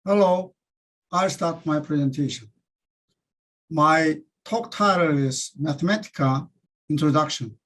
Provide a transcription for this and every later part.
Hello, I'll start my presentation. My talk title is Mathematica Introduction.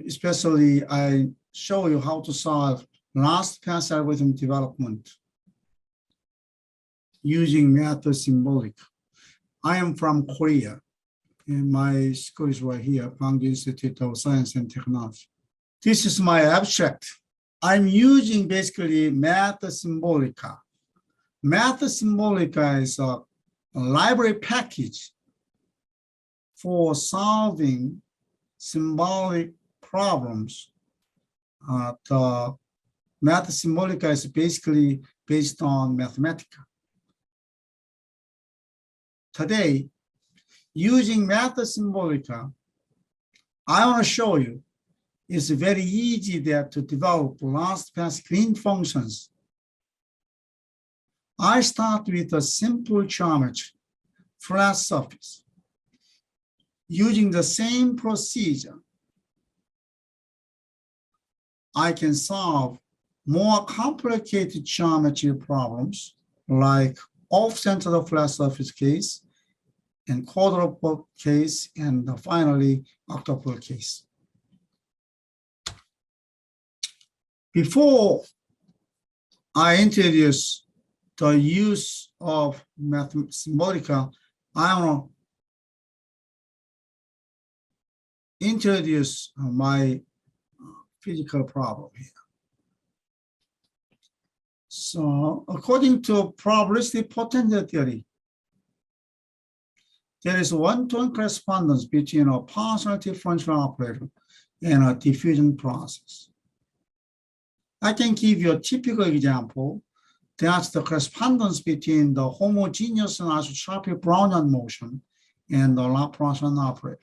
Especially, I show you how to solve last pass algorithm development using MathSymbolica. I am from Korea, and my school is right here, Gwangju Institute of Science and Technology. This is my abstract. I'm using basically MathSymbolica. MathSymbolica is a library package for solving symbolic problems. The MathSymbolica is basically based on Mathematica. Today, using MathSymbolica, I want to show you it's very easy there to develop last pass green functions. I start with a simple geometry, flat surface. Using the same procedure, I can solve more complicated geometry problems like off-center flat surface case and quadrupole case, and finally octupole case. Before I introduce the use of MathSymbolica, I want to introduce my physical problem here. So, according to probabilistic potential theory, there is one-to-one correspondence between a partial differential operator and a diffusion process. I can give you a typical example. That's the correspondence between the homogeneous and isotropic Brownian motion and the Laplacian operator.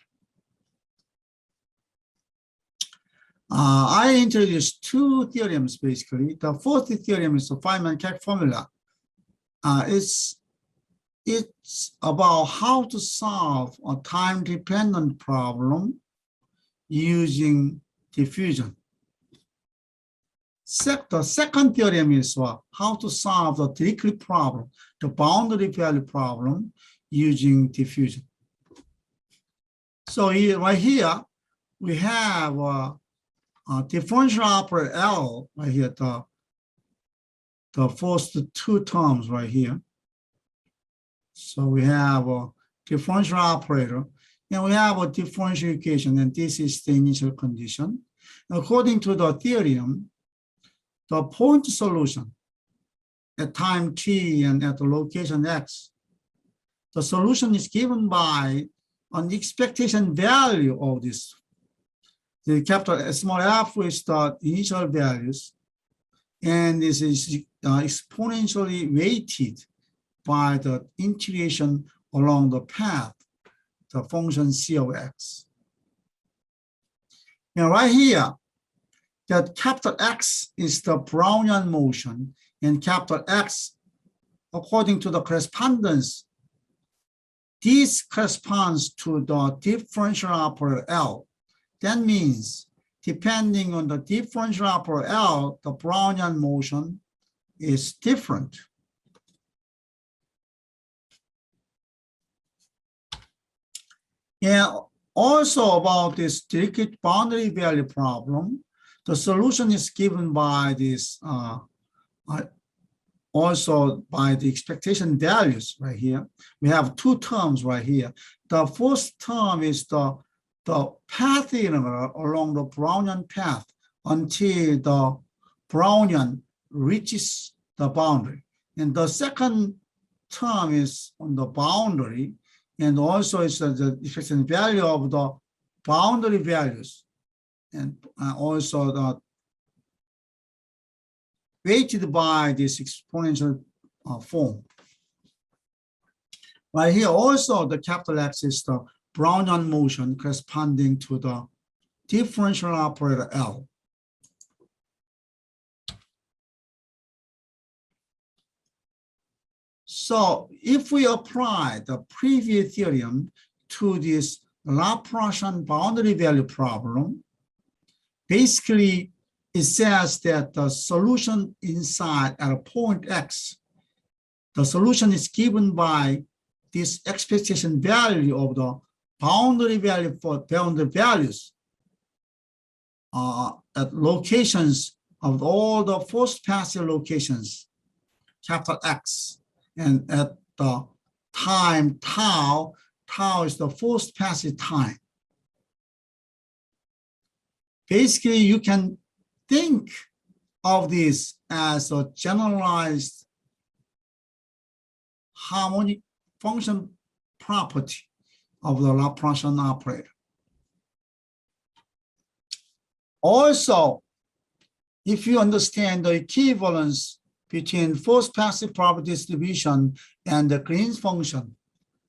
I introduced two theorems basically. The first theorem is the Feynman-Craig formula. It's about how to solve a time-dependent problem using diffusion. The second theorem is how to solve the Dirichlet problem, the boundary value problem, using diffusion. So right here, we have a differential operator L right here, the first two terms right here. So we have a differential operator, and we have a differential equation, and this is the initial condition. According to the theorem, the point solution at time t and at the location x, the solution is given by an expectation value of this. The capital small f is the initial values, and this is exponentially weighted by the integration along the path, the function c of x. Now right here, that capital X is the Brownian motion, and capital X, according to the correspondence, this corresponds to the differential operator L. That means, depending on the differential operator L, the Brownian motion is different. And also about this Dirichlet boundary value problem, the solution is given by this, also by the expectation values right here. We have two terms right here. The first term is the path integral along the Brownian path until the Brownian reaches the boundary. And the second term is on the boundary, and also it's the expectation value of the boundary values, and also the weighted by this exponential form. Right here also the capital X is the Brownian motion corresponding to the differential operator L. So if we apply the previous theorem to this Laplacian boundary value problem, basically it says that the solution inside at a point X the solution is given by this expectation value of the boundary value for boundary values at locations of all the first passive locations, capital X, and at the time tau, tau is the first passive time. Basically, you can think of this as a generalized harmonic function property of the Laplacian operator. Also, if you understand the equivalence between first passive probability distribution and the Green's function,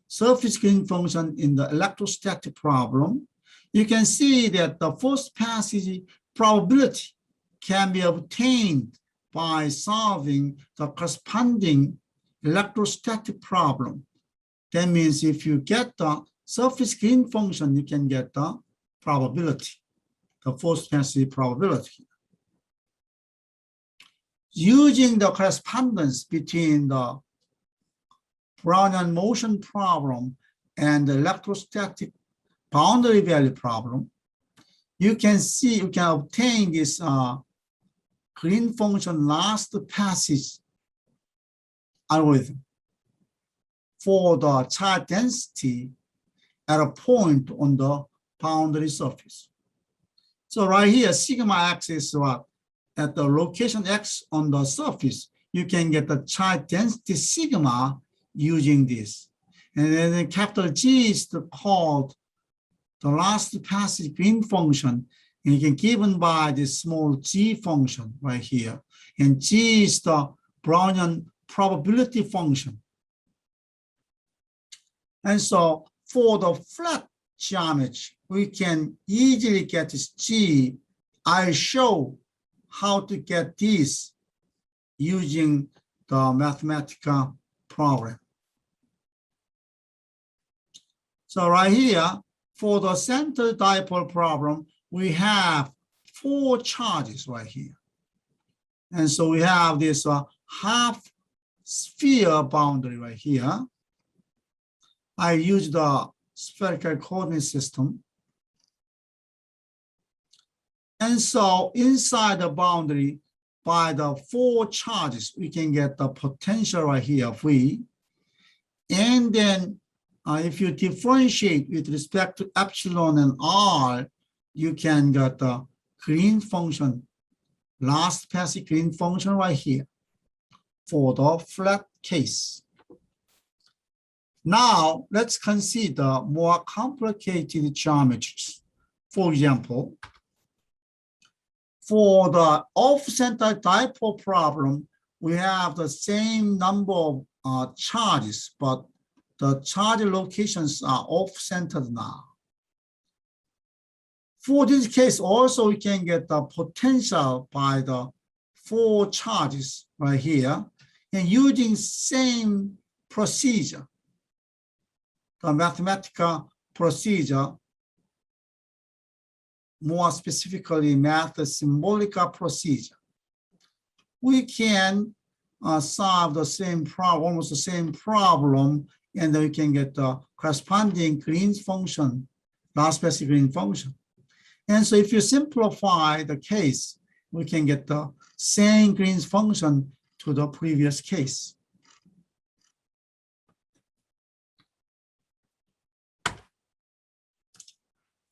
surface Green function in the electrostatic problem, you can see that the first passive probability can be obtained by solving the corresponding electrostatic problem. That means if you get the surface Green function, you can get the probability, the first passive probability. Using the correspondence between the Brownian motion problem and the electrostatic boundary value problem, you can see, you can obtain this Green function last passage algorithm for the charge density at a point on the boundary surface. So right here, sigma x is what? At the location x on the surface, you can get the charge density sigma using this. And then the capital G is called the last passage Green function, and you can given by this small g function right here. And g is the Brownian probability function. And so for the flat geometry, we can easily get this g. I'll show how to get this using the Mathematica program. So right here, for the center dipole problem, we have 4 charges right here. And so we have this half sphere boundary right here. I use the spherical coordinate system. And so inside the boundary, by the 4 charges, we can get the potential right here, V. And then if you differentiate with respect to epsilon and R, you can get the Green function, last passage Green function right here for the flat case. Now, let's consider more complicated geometries. For example, for the off-center dipole problem, we have the same number of charges, but the charge locations are off-centered now. For this case, also we can get the potential by the 4 charges right here, and using same procedure, the Mathematica procedure, more specifically MathSymbolica procedure, we can solve the same problem, almost the same problem, and then we can get the corresponding Green's function, last passage Green function. And so if you simplify the case, we can get the same Green's function to the previous case.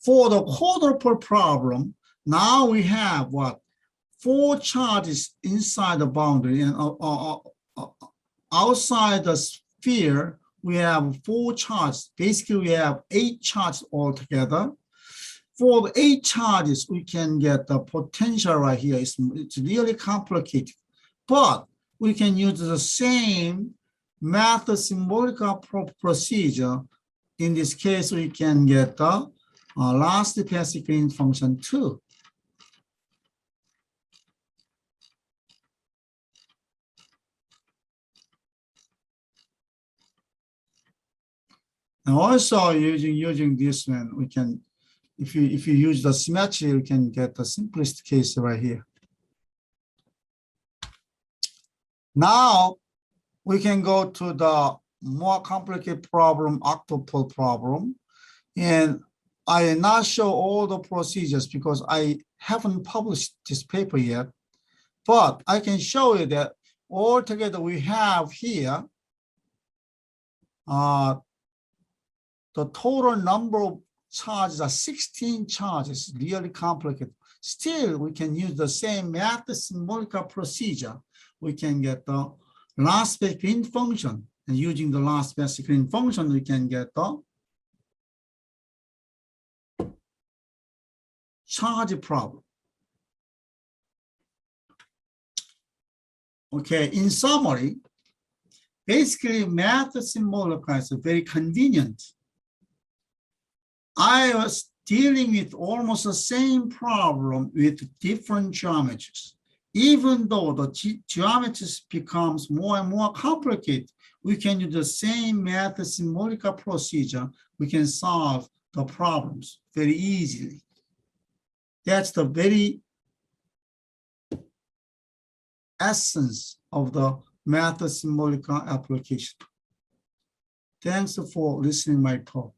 For the quadrupole problem, now we have what? 4 charges inside the boundary, and outside the sphere, we have 4 charges. Basically, we have 8 charges altogether. For the 8 charges, we can get the potential right here. It's really complicated, but we can use the same MathSymbolica procedure. In this case, we can get the last passage Green function too. And also using this one, we can, if you use the symmetry, you can get the simplest case right here. Now, we can go to the more complicated problem, octupole problem. And I will not show all the procedures because I haven't published this paper yet. But I can show you that altogether we have here the total number of charges are 16 charges, really complicated. Still, we can use the same MathSymbolica procedure. We can get the Laplace green function. And using the Laplace green function, we can get the charge problem. Okay, in summary, basically MathSymbolica is very convenient. I was dealing with almost the same problem with different geometries. Even though the geometries becomes more and more complicated, we can use the same MathSymbolica procedure. We can solve the problems very easily. That's the very essence of the MathSymbolica application. Thanks for listening to my talk.